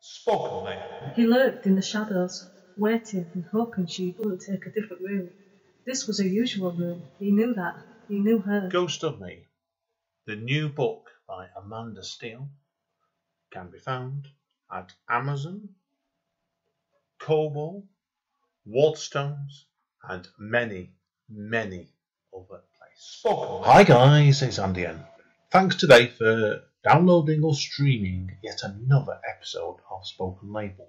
Spoken Lady. He lurked in the shadows, waiting and hoping she wouldn't take a different route. This was a usual room. He knew that. He knew her. Ghost of Me, the new book by Amanda Steele, can be found at Amazon, Kobo, Waterstones, and many, many other places. Hi guys, it's Andy N. Thanks today for downloading or streaming yet another episode of Spoken Label.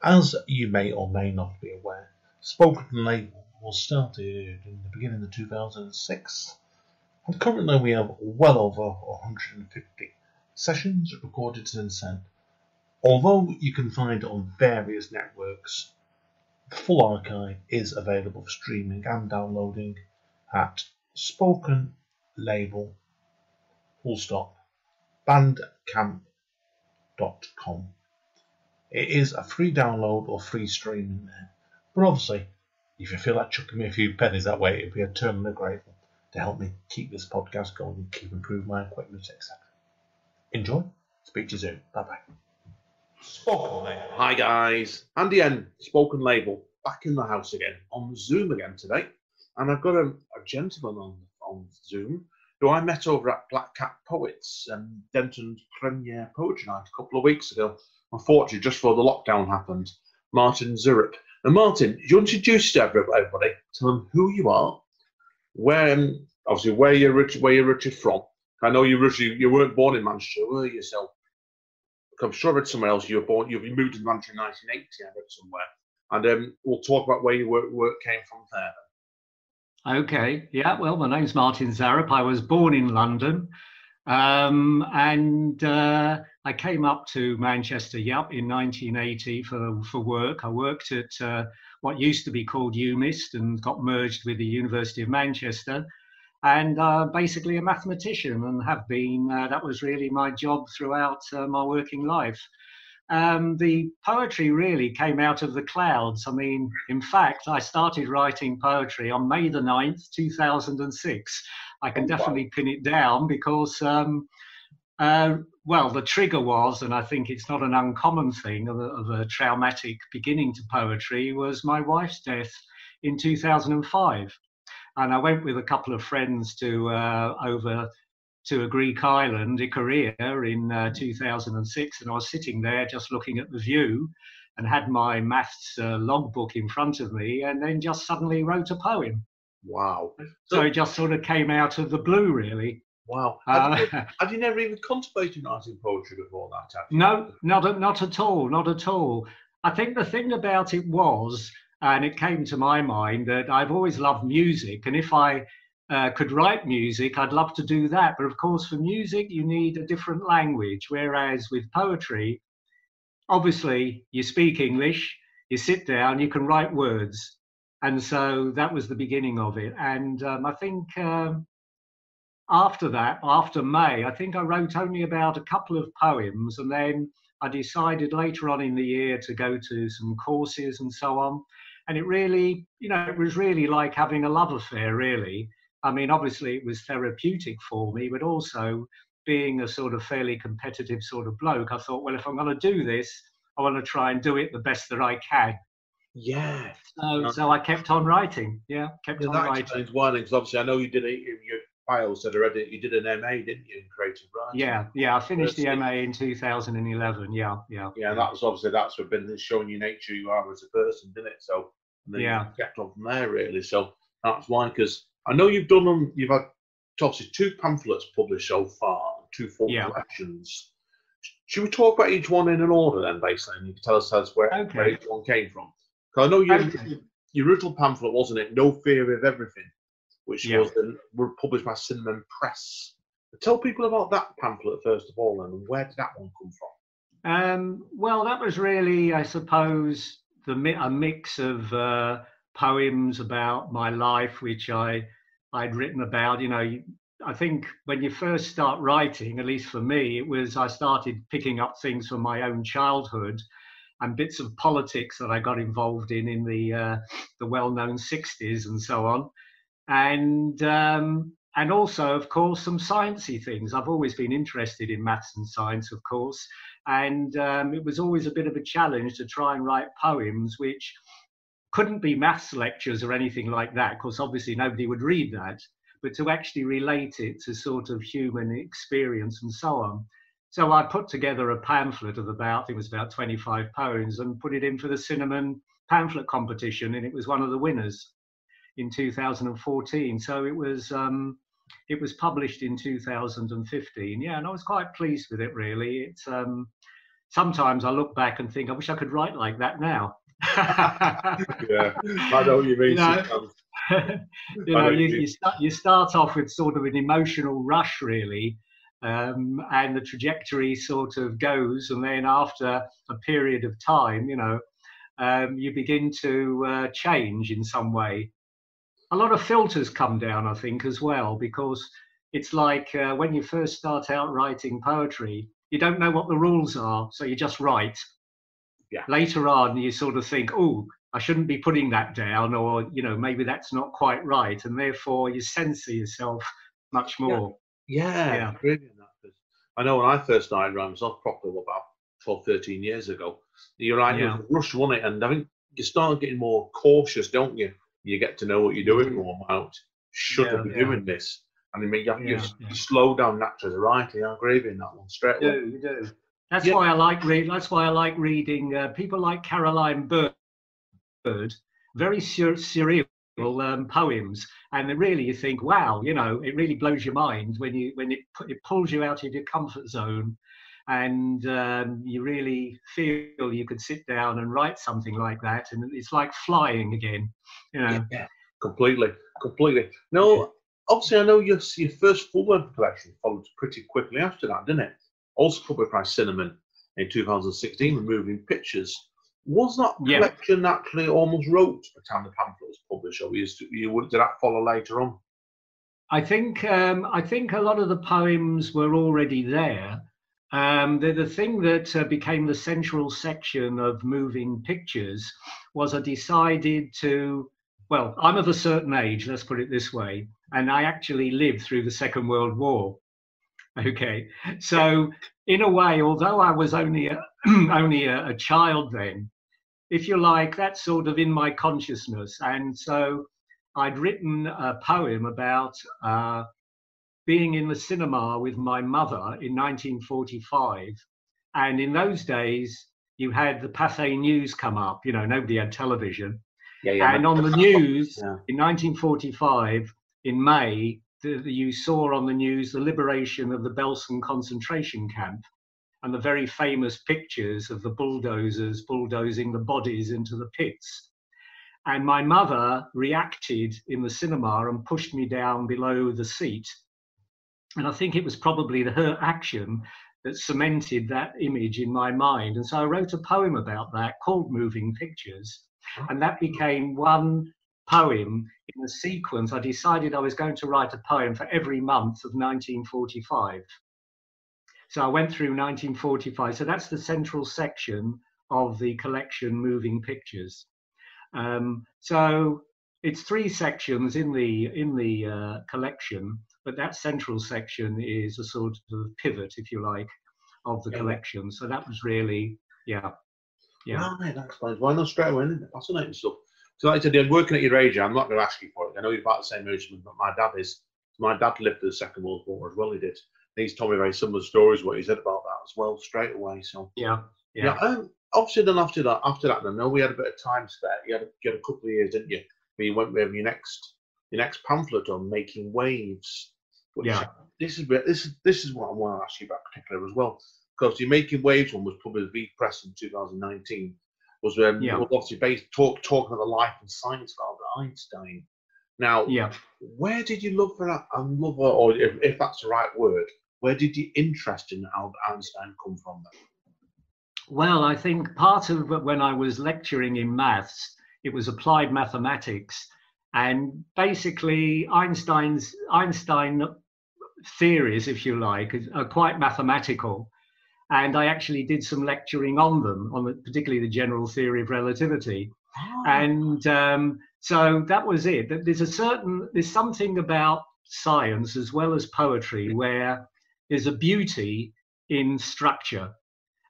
As you may or may not be aware, Spoken Label was started in the beginning of 2006, and currently we have well over 150 sessions recorded since then. Although you can find it on various networks, the full archive is available for streaming and downloading at Spoken Label bandcamp.com. It is a free download or free streaming there, but obviously if you feel like chucking me a few pennies that way, it'd be eternally grateful to help me keep this podcast going and keep improving my equipment, etc. Enjoy. Speak to you soon. Bye bye. Spoken Label. Hi guys, Andy N, Spoken Label, back in the house again, on Zoom again today. And I've got a gentleman on Zoom who I met over at Black Cat Poets and Denton's premiere poetry night a couple of weeks ago. Unfortunately, just before the lockdown happened, Martin Zarrop. And Martin, do you introduce to everybody, tell them who you are, where you're originally from. I know you weren't born in Manchester, were you? So I'm sure I read somewhere else you moved to Manchester in 1980, I read somewhere. And we'll talk about where your work came from there. Okay, yeah, well, my name's Martin Zarrop. I was born in London, and I came up to Manchester, in 1980 for work. I worked at what used to be called UMIST and got merged with the University of Manchester, and basically a mathematician, and have been. That was really my job throughout my working life. The poetry really came out of the clouds. I mean, in fact, I started writing poetry on May the 9th, 2006. I can definitely pin it down because, the trigger was, and I think it's not an uncommon thing of a traumatic beginning to poetry, was my wife's death in 2005. And I went with a couple of friends over to a Greek island, Ikaria, in 2006, and I was sitting there just looking at the view and had my maths logbook in front of me, and then just suddenly wrote a poem. Wow. So it just sort of came out of the blue, really. Wow. Had you never even contemplated writing poetry before that? No, not at all, not at all. I think the thing about it was, and it came to my mind, that I've always loved music, and if I could write music, I'd love to do that. But of course, for music, you need a different language. Whereas with poetry, obviously, you speak English, you sit down, you can write words. And so that was the beginning of it. And I think after that, after May, I think I wrote only about a couple of poems. And then I decided later on in the year to go to some courses and so on. And it really, it was really like having a love affair, really. I mean, obviously it was therapeutic for me, but also being a sort of fairly competitive sort of bloke, I thought, well, if I'm going to do this, I want to try and do it the best that I can. Yeah. So I kept on writing. Kept on writing. That explains why, because obviously I know you did your bio said already, you did an MA, didn't you, in creative writing? Yeah, I finished the MA in 2011. Yeah, and that was obviously, that's what been showing you nature you are as a person, didn't it? So, and then you kept on from there, really. So that's why, because I know you've had obviously 2 pamphlets published so far, 2 full collections. Should we talk about each one in an order then, basically, and you can tell us where each one came from? Because I know your original pamphlet, wasn't it, No Fear of Everything, which were published by Cinnamon Press. Tell people about that pamphlet first of all, and where did that one come from? Well, that was really, I suppose, a mix of poems about my life, which I'd written about. I think when you first start writing, at least for me, I started picking up things from my own childhood and bits of politics that I got involved in the well-known 60s and so on. And and also, of course, some sciencey things. I've always been interested in maths and science, of course, and it was always a bit of a challenge to try and write poems which couldn't be maths lectures or anything like that, because obviously nobody would read that, but to actually relate it to sort of human experience and so on. So I put together a pamphlet of about, I think it was about 25 poems, and put it in for the Cinnamon pamphlet competition, and it was one of the winners in 2014. So it was published in 2015. Yeah, and I was quite pleased with it, really. It's sometimes I look back and think, I wish I could write like that now. Yeah, I know what you mean. You start off with sort of an emotional rush, really, and the trajectory sort of goes, and then after a period of time, you begin to change in some way. A lot of filters come down, I think, as well, because it's like when you first start out writing poetry, you don't know what the rules are, so you just write. Yeah. Later on, you sort of think, oh, I shouldn't be putting that down, or, maybe that's not quite right. And therefore you censor yourself much more. Yeah. Brilliant. I know when I first started writing myself properly about 12, 13 years ago, you're right, it was rushed, wasn't it? And I think you start getting more cautious, don't you? You get to know what you're doing more about. Should I be doing this? And I mean, you slow down naturally, right? I agree with that one straight away. You do. That's why I like reading. That's why I like reading people like Caroline Bird. Very surreal poems, and really you think, wow, it really blows your mind when it pulls you out of your comfort zone, and you really feel you could sit down and write something like that, and it's like flying again. Yeah, completely. No, obviously I know your first full-length collection followed pretty quickly after that, didn't it? Also published by Cinnamon in 2016 with Moving Pictures. Was that collection actually almost wrote by the time the pamphlet was published, or did that follow later on? I think a lot of the poems were already there. The thing that became the central section of Moving Pictures was I decided to, well, I'm of a certain age, let's put it this way, and I actually lived through the Second World War. Okay, so in a way, although I was only a child then, if you like, that's sort of in my consciousness. And so I'd written a poem about being in the cinema with my mother in 1945. And in those days, you had the Pathé News come up, nobody had television. And on the news in 1945, in May, you saw on the news the liberation of the Belsen concentration camp and the very famous pictures of the bulldozers bulldozing the bodies into the pits. And my mother reacted in the cinema and pushed me down below the seat. And I think it was probably her action that cemented that image in my mind. And so I wrote a poem about that called Moving Pictures. And that became one poem in a sequence. I decided I was going to write a poem for every month of 1945. So I went through 1945. So that's the central section of the collection Moving Pictures. So it's 3 sections in the collection, but that central section is a sort of pivot, if you like, of the collection. So that was really, Right, that explains why not straight away, isn't it? Fascinating stuff. So like I said, working at your age, I'm not going to ask you for it. I know you're about the same age, but my dad is. My dad lived through the Second World War as well. He did. And he's told me very similar stories what he said about that as well, straight away. So obviously, then after that, I know we had a bit of time spare. You had a couple of years, didn't you? Where you went with your next pamphlet on Making Waves. This is what I want to ask you about particularly as well, because your Making Waves one was published V Press in 2019. Was obviously based talking about the life and science of Albert Einstein. Now, where did you look for that? Or if that's the right word, where did your interest in Albert Einstein come from? Well, I think part of when I was lecturing in maths, it was applied mathematics, and basically Einstein theories, if you like, are quite mathematical. And I actually did some lecturing on them, particularly the general theory of relativity. And so that was it. There's something about science as well as poetry where there's a beauty in structure.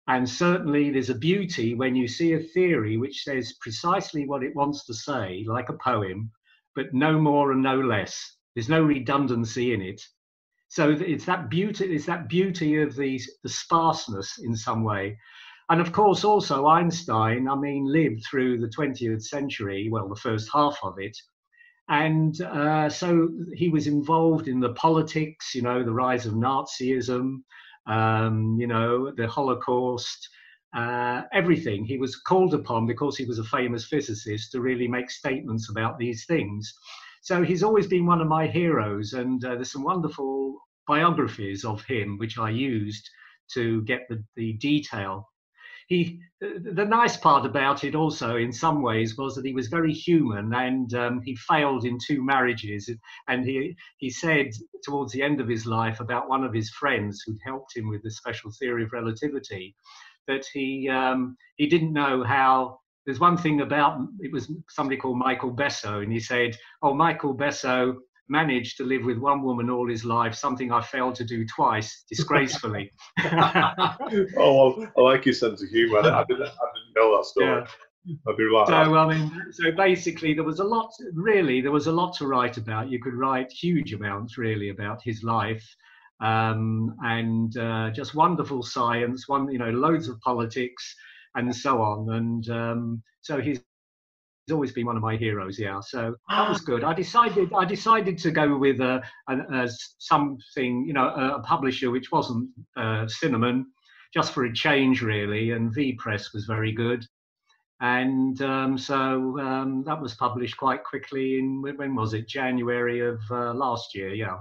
And certainly there's a beauty when you see a theory which says precisely what it wants to say, like a poem, but no more and no less. There's no redundancy in it. So it's that beauty of the sparseness in some way. And of course, also Einstein, I mean, lived through the 20th century, well, the first half of it. And so he was involved in the politics, you know, the rise of Nazism, you know, the Holocaust, everything. He was called upon, because he was a famous physicist, to really make statements about these things. So he's always been one of my heroes, and there's some wonderful biographies of him which I used to get the detail. The nice part about it also in some ways was that he was very human, and he failed in 2 marriages, and he said towards the end of his life about one of his friends who'd helped him with the special theory of relativity, that he didn't know how. There's one thing about, it was somebody called Michael Besso, and he said, oh, Michael Besso managed to live with one woman all his life, something I failed to do twice, disgracefully. Oh, well, I like your sense of humour. I didn't know that story. Yeah. I do like that. I mean, so basically there was a lot to write about. You could write huge amounts really about his life, and just wonderful science, loads of politics and so on. And so he's always been one of my heroes. Yeah, so that was good. I decided to go with something, a publisher which wasn't Cinnamon, just for a change really, and V Press was very good. And so that was published quite quickly in, when was it, January of last year. Yeah.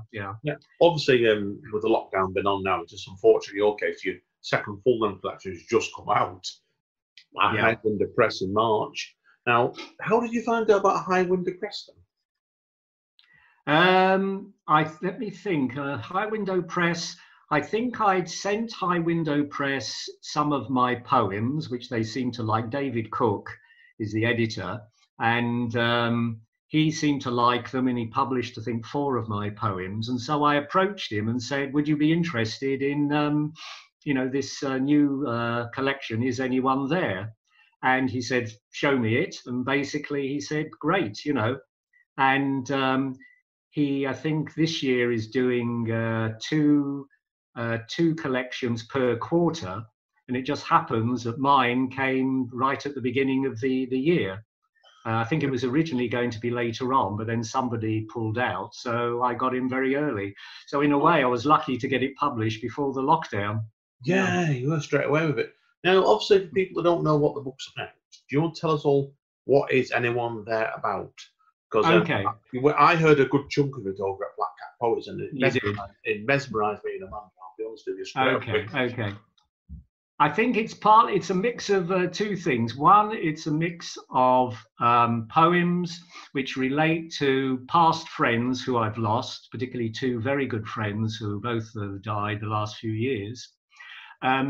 Obviously, with the lockdown been on now, it's just unfortunately your case, your second full-length collection has just come out. High Window Press in March. Now, how did you find out about High Window Press then? Let me think. High Window Press, I think I'd sent High Window Press some of my poems, which they seemed to like. David Cook is the editor, and he seemed to like them, and he published, I think, 4 of my poems. And so I approached him and said, would you be interested in, this new collection? Is anyone there? And he said, show me it. And basically he said, great, and he, I think this year is doing 2 collections per quarter, and it just happens that mine came right at the beginning of the year. I think it was originally going to be later on, but then somebody pulled out, so I got in very early. So in a way, I was lucky to get it published before the lockdown. Yeah, you were straight away with it. Now, obviously, for people who don't know what the book's about, do you want to tell us all what is Anyone There about? Because I heard a good chunk of it over at Black Cat Poets, and it mesmerised me in a man. I'll be honest with you. Okay. I think it's a mix of 2 things. One, it's a mix of poems which relate to past friends who I've lost, particularly 2 very good friends who both have died the last few years.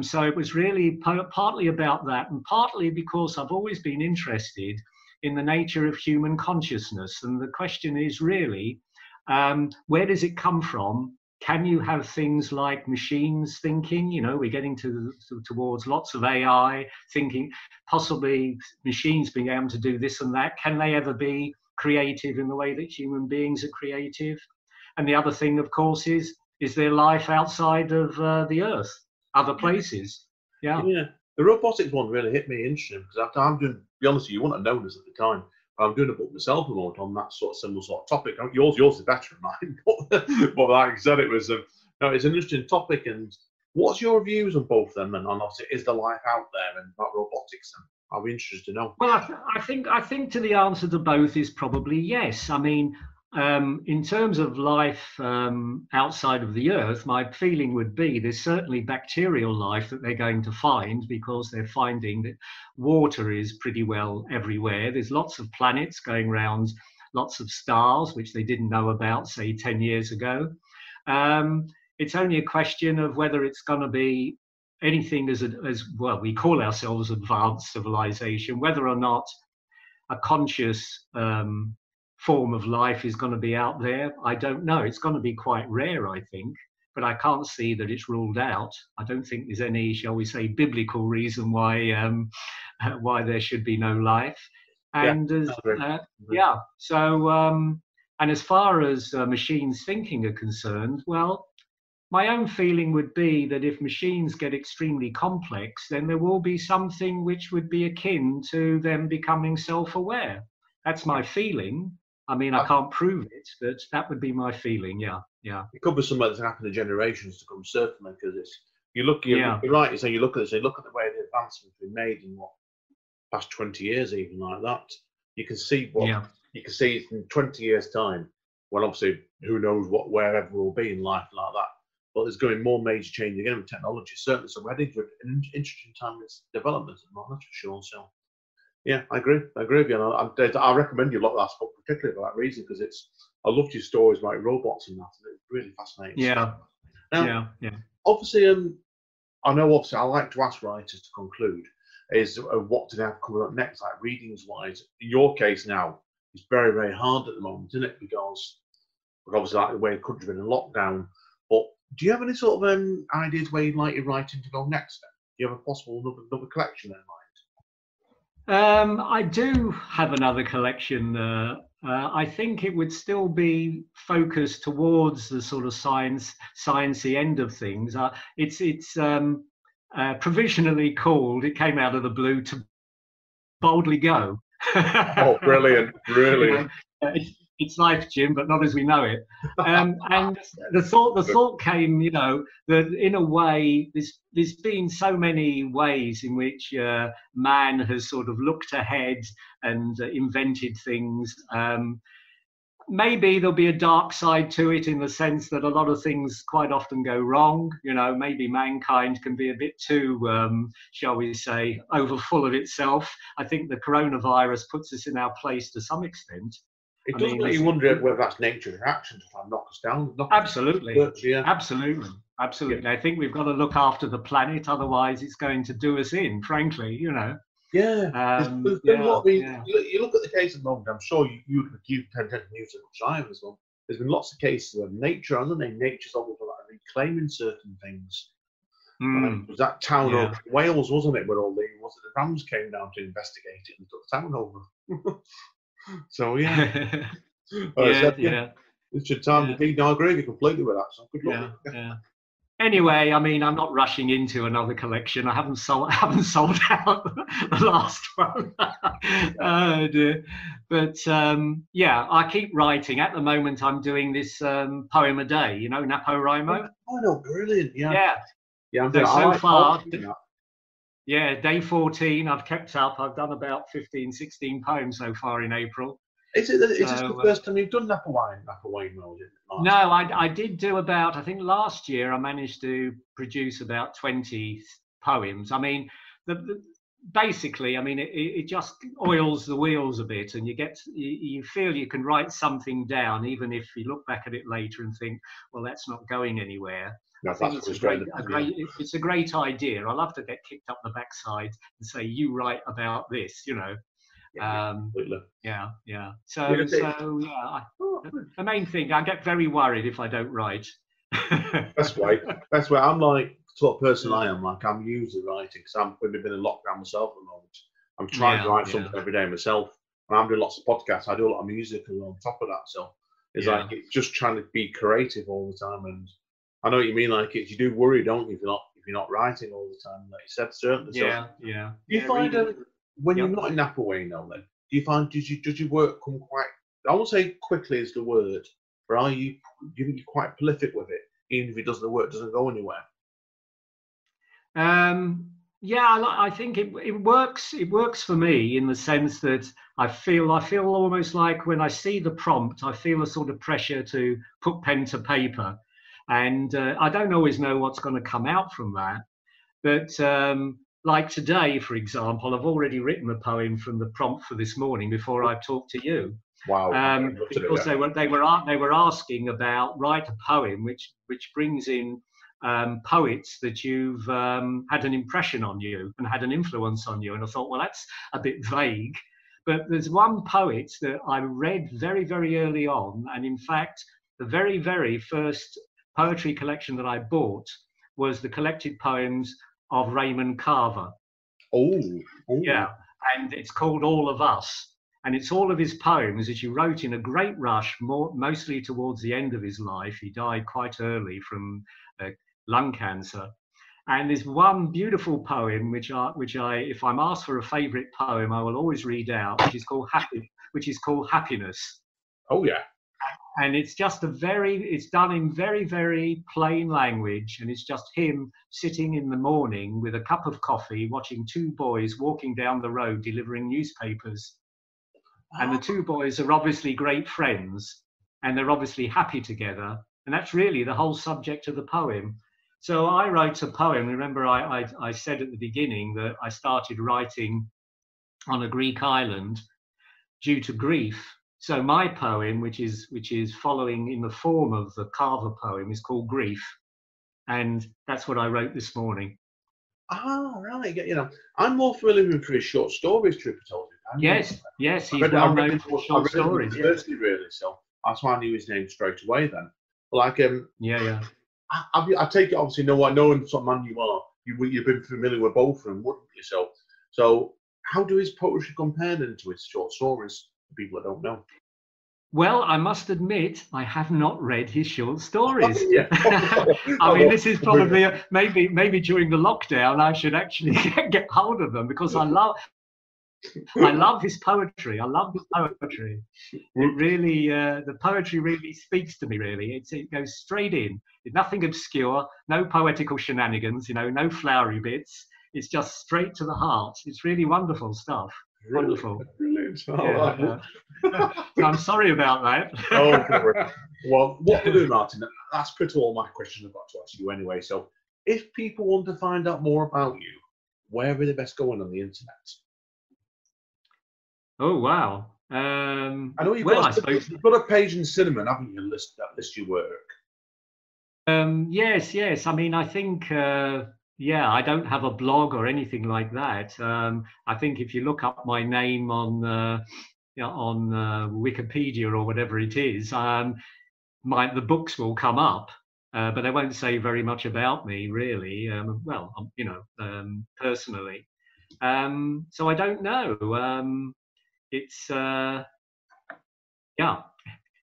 So it was really partly about that, and partly because I've always been interested in the nature of human consciousness. And the question is really, where does it come from? Can you have things like machines thinking? We're getting towards lots of AI thinking, possibly machines being able to do this and that. Can they ever be creative in the way that human beings are creative? And the other thing, of course, is there life outside of the Earth? Other places. Yeah. The robotics one really hit me interesting, because I'm doing, to be honest with you, wouldn't have known this at the time, but I'm doing a book myself on that similar sort of topic. Yours is better than mine, but like I said, it was it's an interesting topic. And what's your views on both of them? And obviously, is there life out there and about robotics? And I'll be interested to know. Well, I think to the answer to both is probably yes. I mean, in terms of life outside of the Earth, my feeling would be there's certainly bacterial life that they're going to find, because they're finding that water is pretty well everywhere. There's lots of planets going around, lots of stars, which they didn't know about, say, 10 years ago. It's only a question of whether it's going to be anything as well, we call ourselves advanced civilization, whether or not a conscious form of life is going to be out there, I don't know. It's going to be quite rare, I think, but I can't see that it's ruled out. I don't think there's any, shall we say, biblical reason why there should be no life. And and as far as machines thinking are concerned, well, my own feeling would be that if machines get extremely complex, then there will be something which would be akin to them becoming self-aware. That's my feeling. I mean, I can't prove it, but that would be my feeling. Yeah. It could be something that's happened to generations to come, certainly, because you're right. You say you look at the way the advancements have been made in past 20 years, even like that. You can see you can see in 20 years' time. Well, obviously, who knows wherever we'll be in life like that. But there's going to be more major change again with technology, certainly. So we're heading to an interesting time in its development, that's for sure. So, yeah, I agree with you. And I recommend you a lot of that book, particularly for that reason, because I loved your stories about robots and that. And it's really fascinating. Yeah. Now, obviously, I like to ask writers to conclude is what do they have coming up next, like readings-wise. In your case now, it's very, very hard at the moment, isn't it? Because obviously, like the way the country's been in lockdown. But do you have any sort of ideas where you'd like your writing to go next? Then? Do you have a possible another collection in mind? I do have another collection. I think it would still be focused towards the sort of sciencey end of things. It's provisionally called, it came out of the blue, To Boldly Go. Oh, brilliant. It's life, Jim, but not as we know it. And the thought came, that in a way, there's been so many ways in which man has sort of looked ahead and invented things. Maybe there'll be a dark side to it in the sense that a lot of things quite often go wrong. Maybe mankind can be a bit too, shall we say, overfull of itself. I think the coronavirus puts us in our place to some extent. It does make you wonder whether that's nature's reaction to try and knock us down. Absolutely. Yeah. Absolutely. I think we've got to look after the planet, otherwise it's going to do us in, frankly, Yeah. There's been a lot. You look at the case at the moment, I'm sure you tend to use it much time as well. There's been lots of cases where nature, hasn't there? Nature's almost like reclaiming certain things. Was that town over in Wales, wasn't it, where the Rams came down to investigate it and took the town over? So it's your time to I agree with you completely with that. So good luck. Anyway, I mean, I'm not rushing into another collection. I haven't sold out the last one. Oh dear. But I keep writing. At the moment, I'm doing this poem a day. NaPoWriMo. Oh no, brilliant! Yeah. So far. Yeah, day 14, I've kept up. I've done about 15, 16 poems so far in April. Is this the first time you've done NaPoWriMo? No, I did do about, I think last year I managed to produce about 20 poems. I mean, basically, I mean, it just oils the wheels a bit, and you feel you can write something down, even if you look back at it later and think, well, that's not going anywhere. I think it's a great idea. I love to get kicked up the backside and say, you write about this, the main thing, I get very worried if I don't write. That's why I'm like the sort of person I am. Like, I'm usually writing because we've been in lockdown myself at the moment. I'm trying to write something every day myself, and I'm doing lots of podcasts. I do a lot of music on top of that, so it's like it's just trying to be creative all the time. And I know what you mean. Like, you do worry, don't you, if you're not writing all the time, like you said, certainly. Do you find when you're not in NaPoWriMo, then do you find does your work come quite? I won't say quickly is the word, but do you think you're quite prolific with it, even if the work doesn't go anywhere? I think it works. It works for me in the sense that I feel almost like when I see the prompt, I feel a sort of pressure to put pen to paper. And I don't always know what's going to come out from that. But like today, for example, I've already written a poem from the prompt for this morning before I talked to you. Wow. Because they were asking about write a poem which brings in poets that you've had an impression on you and had an influence on you. And I thought, well, that's a bit vague. But there's one poet that I read very, very early on. And in fact, the very, very first poetry collection that I bought was the collected poems of Raymond Carver. Oh. Yeah. And it's called All of Us. And it's all of his poems that he wrote in a great rush, mostly towards the end of his life. He died quite early from lung cancer. And there's one beautiful poem which I, if I'm asked for a favourite poem, I will always read out, which is called Happiness. Oh yeah. And it's just it's done in very, very plain language, and it's just him sitting in the morning with a cup of coffee, watching two boys walking down the road delivering newspapers. And the two boys are obviously great friends, and they're obviously happy together. And that's really the whole subject of the poem. So I wrote a poem. Remember, I said at the beginning that I started writing on a Greek island due to grief. So my poem, which is following in the form of the Carver poem, is called Grief. And that's what I wrote this morning. Oh, right. You know, I'm more familiar with his short stories, truth be told. Yes, he's well known for short stories. University, really, so that's why I knew his name straight away then. Like, yeah. I take it, obviously, knowing what man you are, you've been familiar with both of them, wouldn't you? So how do his poetry compare then to his short stories, for people that don't know? Well, I must admit, I have not read his short stories. Yeah. I mean, this is probably maybe during the lockdown I should actually get hold of them, because I love his poetry. I love his poetry. It really, the poetry really speaks to me. Really, it goes straight in. It's nothing obscure, no poetical shenanigans. No flowery bits. It's just straight to the heart. It's really wonderful stuff. Wonderful. Brilliant. So I'm sorry about that. Oh, well, what we'll do, Martin, that's pretty all my questions I've got to ask you anyway. So if people want to find out more about you, where are they best going on the internet? Oh, wow. I know you've got a page in Cinnamon, haven't you, that lists your work? Yes. I mean, I think, I don't have a blog or anything like that. I think if you look up my name on Wikipedia or whatever it is, the books will come up, but they won't say very much about me, really. Personally. So I don't know. It's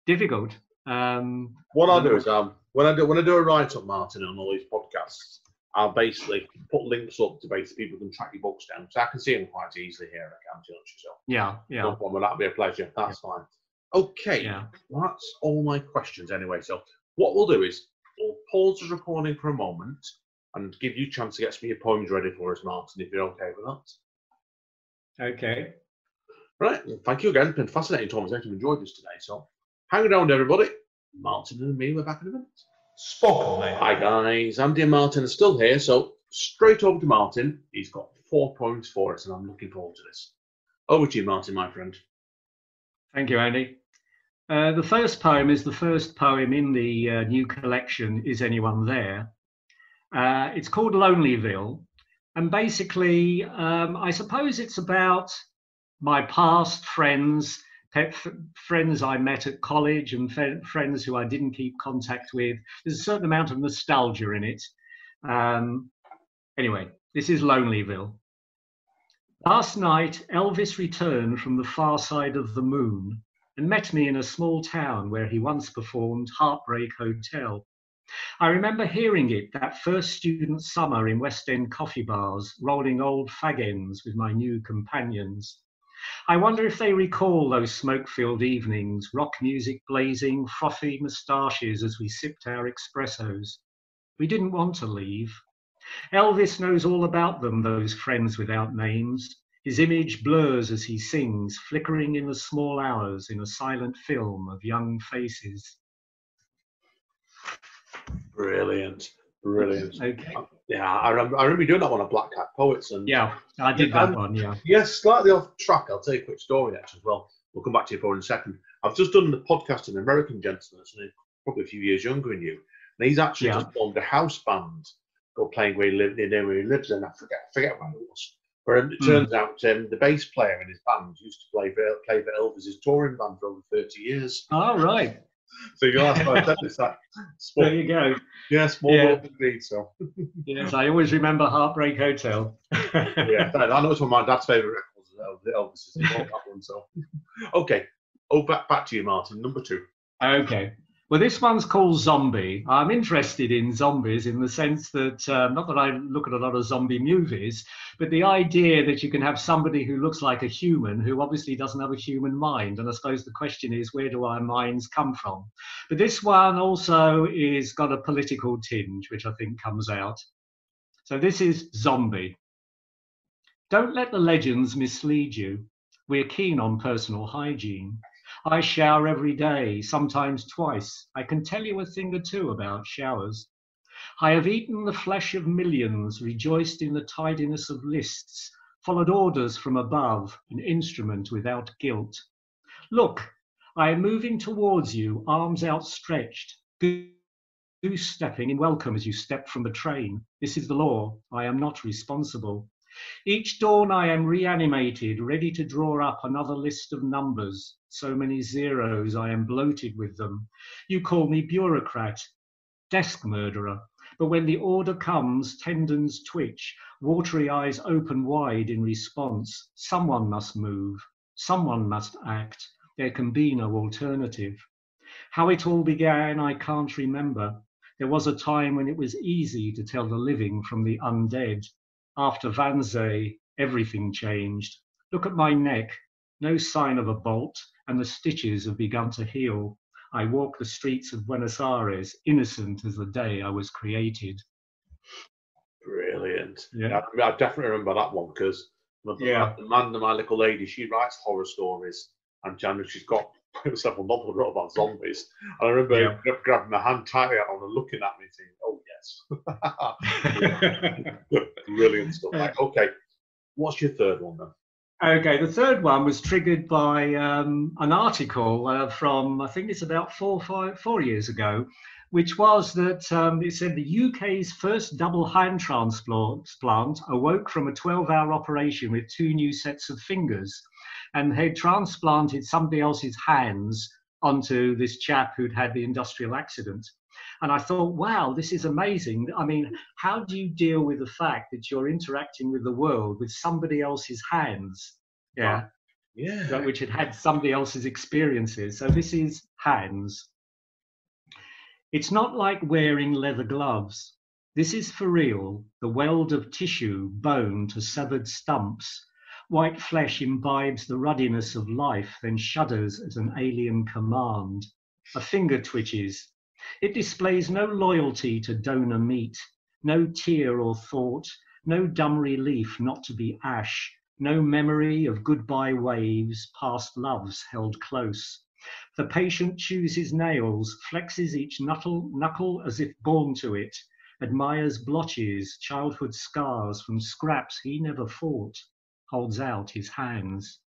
difficult. What I'll do is when I do a write-up, Martin, on all these podcasts, I'll basically put links up to basically people can track your books down, so I can see them quite easily here. I can't tell you so. Yeah. No problem. That'll be a pleasure. That's fine. Okay. Yeah. That's all my questions anyway. So what we'll do is we'll pause the recording for a moment and give you a chance to get some of your poems ready for us, Martin, if you're okay with that. Okay. Right. Well, thank you again. It's been fascinating conversation. I've enjoyed this today. So hang around, everybody. Martin and me, we're back in a minute. Spoken Label. Hi guys, Andy and Martin are still here, so straight over to Martin. He's got 4 poems for us, and I'm looking forward to this. Over to you, Martin, my friend. Thank you, Andy. The first poem is the first poem in the new collection, Is Anyone There? It's called Lonelyville, and basically, I suppose it's about my past friends, friends I met at college and friends who I didn't keep contact with. There's a certain amount of nostalgia in it. Anyway, this is Lonelyville. Last night, Elvis returned from the far side of the moon and met me in a small town where he once performed Heartbreak Hotel. I remember hearing it that first student summer in West End coffee bars, rolling old fag ends with my new companions. I wonder if they recall those smoke-filled evenings, rock music blazing, frothy moustaches as we sipped our espressos. We didn't want to leave. Elvis knows all about them, those friends without names. His image blurs as he sings, flickering in the small hours in a silent film of young faces. Brilliant. Brilliant. Okay. Yeah, I remember doing that one on Black Cat Poets. And yeah, I did that one, yeah. Yes, slightly off track. I'll tell you a quick story actually as well. We'll come back to you for in a second. I've just done the podcast with an American gentleman that's probably a few years younger than you. And he's actually just formed a house band playing where he lives, and I forget where it was. Where it turns out the bass player in his band used to play for Elvis's touring band for over 30 years. Oh, right. So that's why I said this. There you go. Yeah, small world indeed. So. Yes, I always remember Heartbreak Hotel. Yeah, I know it's one of my dad's favourite records. Elvis is that one. So, okay. Oh, back to you, Martin. Number 2. Okay. Well, this one's called Zombie. I'm interested in zombies in the sense that, not that I look at a lot of zombie movies, but the idea that you can have somebody who looks like a human who obviously doesn't have a human mind. And I suppose the question is, where do our minds come from? But this one also is got a political tinge, which I think comes out. So this is Zombie. Don't let the legends mislead you. We're keen on personal hygiene. I shower every day, sometimes twice. I can tell you a thing or two about showers. I have eaten the flesh of millions, rejoiced in the tidiness of lists, followed orders from above, an instrument without guilt. Look, I am moving towards you, arms outstretched, goose-stepping in welcome as you step from the train. This is the law. I am not responsible. Each dawn I am reanimated, ready to draw up another list of numbers. So many zeros, I am bloated with them. You call me bureaucrat, desk murderer. But when the order comes, tendons twitch, watery eyes open wide in response. Someone must move. Someone must act. There can be no alternative. How it all began, I can't remember. There was a time when it was easy to tell the living from the undead. After Wannsee, everything changed. Look at my neck, no sign of a bolt, and the stitches have begun to heal. I walk the streets of Buenos Aires, innocent as the day I was created. Brilliant. Yeah. I definitely remember that one because Amanda, my little lady, she writes horror stories, and she's got several novels wrote about zombies. And I remember grabbing my hand tightly on and looking at me, thinking, "Oh yes, brilliant stuff." Like, okay, what's your third one then? Okay, the third one was triggered by an article from, I think it's about 4 years ago, which was that it said the UK's first double hand transplant awoke from a 12-hour operation with 2 new sets of fingers, and had transplanted somebody else's hands onto this chap who'd had the industrial accident. And I thought, wow, this is amazing. I mean, how do you deal with the fact that you're interacting with the world with somebody else's hands? Yeah. Yeah. Which had somebody else's experiences. So this is hands. It's not like wearing leather gloves. This is for real, the weld of tissue, bone to severed stumps. White flesh imbibes the ruddiness of life, then shudders at an alien command. A finger twitches. It displays no loyalty to donor meat, no tear or thought, no dumb relief not to be ash, no memory of goodbye waves, past loves held close. The patient chews his nails, flexes each knuckle as if born to it, admires blotches, childhood scars from scraps he never fought, holds out his hands.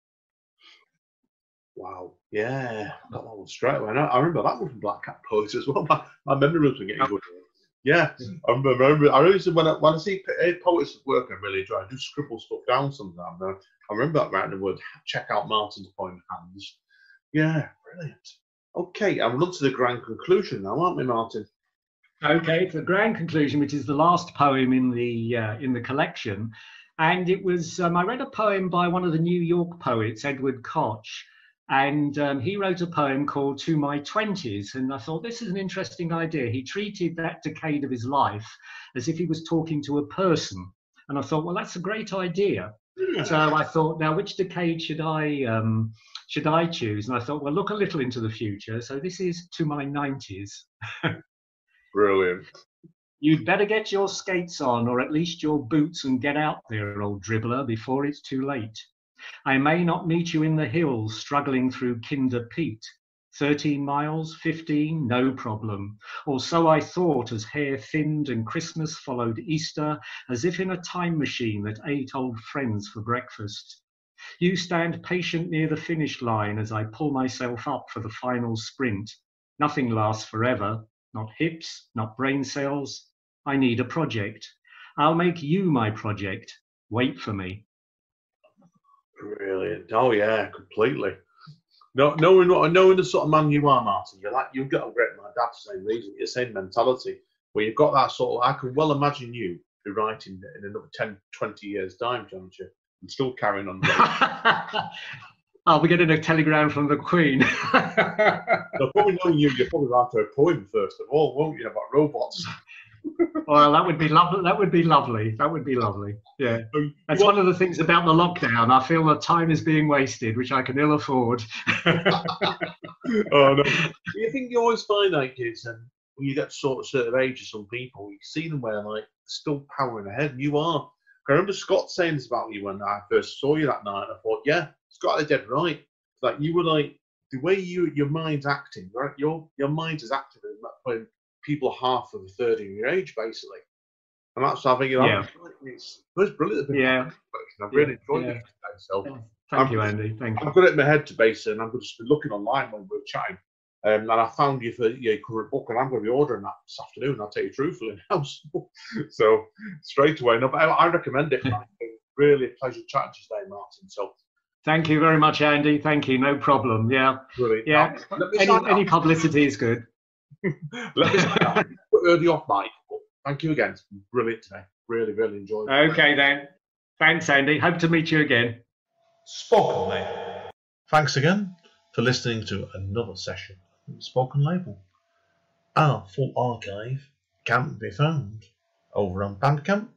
Wow, yeah, got that one straight away. I remember that one from Black Cat Poets as well. My memory was getting good. Yeah, I remember. I always when I see poets work, I really enjoy. I do scribble stuff down sometimes. I remember that writing the word. Check out Martin's poem Hands. Yeah, brilliant. Okay, I'm on to the grand conclusion now, aren't we, Martin? Okay, the grand conclusion, which is the last poem in the collection, and it was I read a poem by one of the New York poets, Edward Koch. And he wrote a poem called To My 20s. And I thought, this is an interesting idea. He treated that decade of his life as if he was talking to a person. And I thought, well, that's a great idea. Yeah. So I thought, now, which decade should I choose? And I thought, well, look a little into the future. So this is To My 90s. Brilliant. You'd better get your skates on, or at least your boots, and get out there, old dribbler, before it's too late. I may not meet you in the hills, struggling through Kinder Pete. 13 miles, 15, no problem. Or so I thought as hair thinned and Christmas followed Easter, as if in a time machine that ate old friends for breakfast. You stand patient near the finish line as I pull myself up for the final sprint. Nothing lasts forever, not hips, not brain cells. I need a project. I'll make you my project. Wait for me. Brilliant. Oh yeah, completely. No, knowing the sort of man you are, Martin, you've got a great, my dad's the same reason, the same mentality, where you've got that sort of, I can well imagine you be writing in another 10, 20 years' time, don't you? And still carrying on. I'll be getting a telegram from the Queen. They'll probably know you'll probably write her a poem first of all, won't you, about robots? Well, that would be lovely. That would be lovely. That would be lovely. Yeah. That's one of the things about the lockdown. I feel that time is being wasted, which I can ill afford. Oh, no. You think you always find like kids, and when you get to sort of certain age of some people, you see them where like still powering ahead, and you are. I remember Scott saying this about you when I first saw you that night. I thought, yeah, Scott, they're dead right. Like you were like the way your mind's acting, right? Your mind is active when people are half of a third of your age, basically. And that's something it's brilliant. Yeah. I've really enjoyed it today. So thank you, Andy. Thank you. I've got it in my head to base it, and I'm just been looking online when we were chatting. And I found you for your current book, and I'm going to be ordering that this afternoon. I'll tell you truthfully now. So straight away, no, but I recommend it. It's really a pleasure chatting to you today, Martin. So thank you very much, Andy. Thank you. No problem. Yeah. Brilliant. Yeah. Any publicity is good. Let me put early off, Mike. Thank you again. It's been brilliant today. Really, really enjoyed it. Okay then. Thanks, Andy. Hope to meet you again. Spoken Label. Thanks again for listening to another session of Spoken Label. Our full archive can be found over on Bandcamp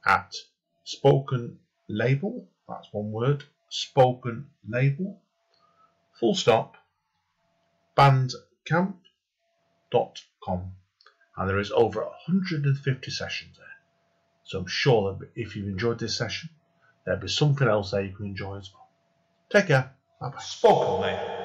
at Spoken Label. That's one word. Spoken Label. Full stop. Bandcamp.com. And there is over 150 sessions there. So I'm sure that if you've enjoyed this session, there'll be something else there you can enjoy as well. Take care. Bye bye. Spoken Label.